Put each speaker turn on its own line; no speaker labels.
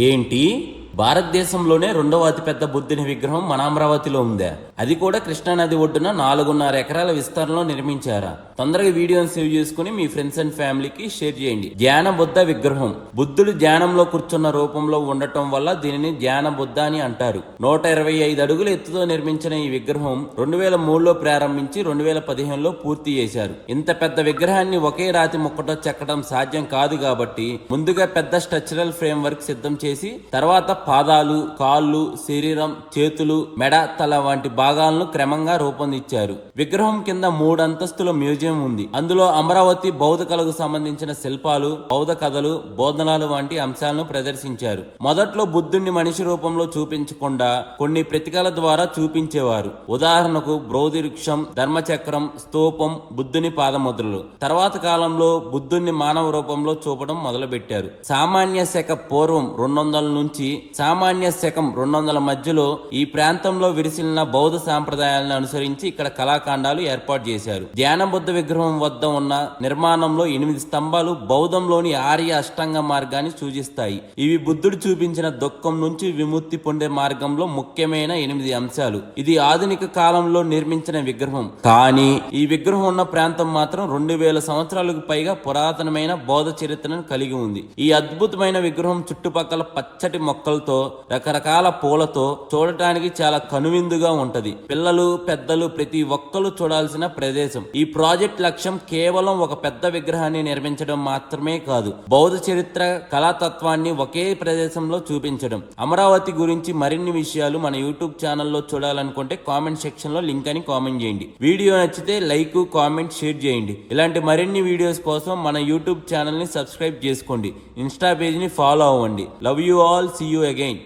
ఏంటి భారతదేశంలోనే రెండవ అతిపెద్ద బుద్ధుని విగ్రహం మన అమరావతిలో ఉందా? అది కూడా కృష్ణానది ఒడ్డున 4.5 ఎకరాల విస్తరణలో నిర్మించారా? తొందరగా వీడియోని సేవ్ చేసుకుని మీ ఫ్రెండ్స్ అండ్ ఫ్యామిలీకి షేర్ చేయండి. ధ్యాన బుద్ధ విగ్రహం. బుద్ధుడు ధ్యానంలో కూర్చున్న రూపంలో ఉండటం వల్ల దీనిని ధ్యాన బుద్ధ అని అంటారు. 125 అడుగుల ఎత్తుతో నిర్మించిన ఈ విగ్రహం 2003లో ప్రారంభించి 2015లో పూర్తి చేశారు. ఇంత పెద్ద విగ్రహాన్ని ఒకే రాతి ముక్కతో చెక్కడం సాధ్యం కాదు కాబట్టి ముందుగా పెద్ద స్ట్రక్చరల్ ఫ్రేమ్ వర్క్ సిద్ధం చేసి తర్వాత పాదాలు, కాళ్ళు, శరీరం, చేతులు, మెడ, తల వంటి భాగాలను క్రమంగా రూపొందించారు. విగ్రహం కింద 3 అంతస్తుల మ్యూజియం ఉంది. అందులో అమరావతి బౌద్ధ కళకు సంబంధించిన శిల్పాలు, బౌద్ధ కథలు, బోధనాలు వంటి అంశాలను ప్రదర్శించారు. మొదట్లో బుద్ధుణ్ణి మనిషి రూపంలో చూపించకుండా కొన్ని ప్రతికల ద్వారా చూపించేవారు. ఉదాహరణకు బ్రోధి వృక్షం, ధర్మచక్రం, స్తూపం, బుద్ధుని పాదముద్రలు. తర్వాత కాలంలో బుద్ధుణ్ణి మానవ రూపంలో చూపడం మొదలుపెట్టారు. సామాన్య శక పూర్వం 200 నుంచి సామాన్య శకం 200 మధ్యలో ఈ ప్రాంతంలో విరిసిల్లిన బౌద్ధ సాంప్రదాయాలను అనుసరించి ఇక్కడ కళాఖండాలు ఏర్పాటు చేశారు. ధ్యాన బుద్ధ విగ్రహం వద్ద ఉన్న నిర్మాణంలో 8 స్తంభాలు బౌద్ధంలోని ఆర్య అష్టాంగ మార్గాన్ని సూచిస్తాయి. ఇవి బుద్ధుడు చూపించిన దుఃఖం నుంచి విముక్తి పొందే మార్గంలో ముఖ్యమైన 8 అంశాలు. ఇది ఆధునిక కాలంలో నిర్మించిన విగ్రహం. కానీ ఈ విగ్రహం ఉన్న ప్రాంతం మాత్రం 2000 సంవత్సరాలకు పైగా పురాతనమైన బౌద్ధ చరిత్రను కలిగి ఉంది. ఈ అద్భుతమైన విగ్రహం చుట్టుపక్కల పచ్చటి మొక్కలతో, రకరకాల పూలతో చూడటానికి చాలా కనువిందుగా ఉంటది. పిల్లలు, పెద్దలు ప్రతి ఒక్కరు చూడాల్సిన ప్రదేశం. ఈ ప్రాజెక్ట్ లక్ష్యం కేవలం ఒక పెద్ద విగ్రహాన్ని నిర్మించడం మాత్రమే కాదు, బౌద్ధ చరిత్ర, కళాతత్వాన్ని ఒకే ప్రదేశంలో చూపించడం. అమరావతి గురించి మరిన్ని విషయాలు మన యూట్యూబ్ ఛానల్లో చూడాలనుకుంటే కామెంట్ సెక్షన్ లో లింక్ అని కామెంట్ చేయండి. వీడియో నచ్చితే లైక్, కామెంట్, షేర్ చేయండి. ఇలాంటి మరిన్ని వీడియోస్ కోసం మన యూట్యూబ్ ఛానల్ ని సబ్స్క్రైబ్ చేసుకోండి. ఇన్స్టా పేజ్ ని ఫాలో అవ్వండి. Love you all. See you again.